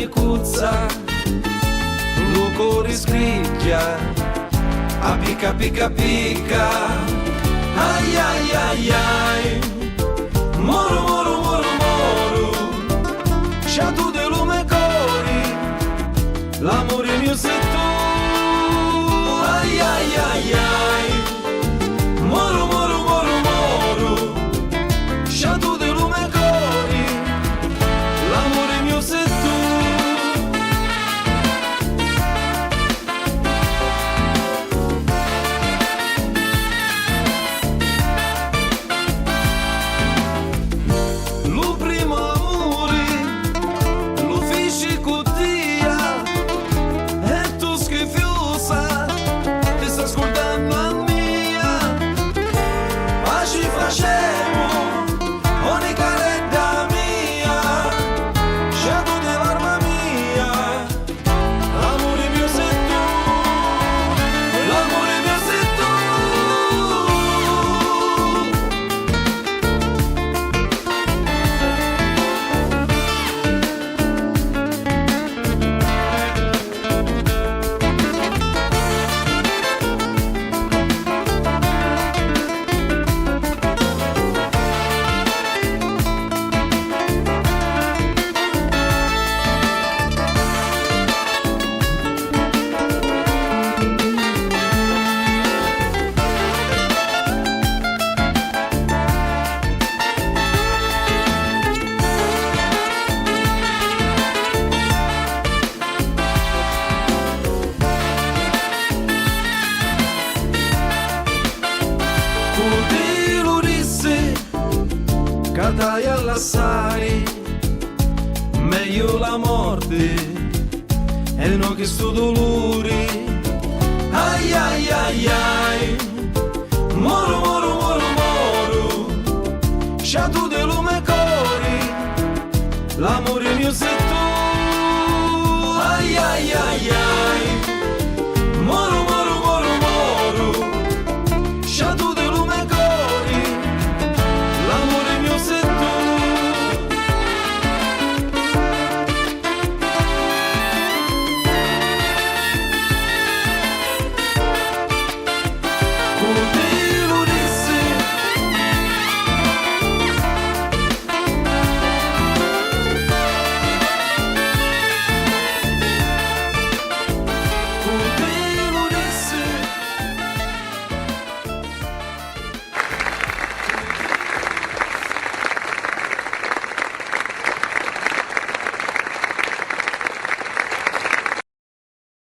micuța, lucruri scricchia, a pica pica pica. Ai ai ai ai, moru moru moru moru, și tu de lume cori, l'amore mio sei tu. Ai ai ai ai, moru moru moru moru, și tu de lume cori, l'amore mio sei tu. Lu primo amore, lu fisci cutia, e tu schifiosa, ti sta ascoltando a mia, ma ci facciamo ogni caretta mia, c'è tu dell'arma mia, l'amore mio sei tu, l'amore mio sei tu. Cudilo disse, cadai all'assai, meglio la morte e non che sto dolore. Ai ai ai ai, moro moro moro moro, c'ha tu de lume cori, l'amore mio sei tu.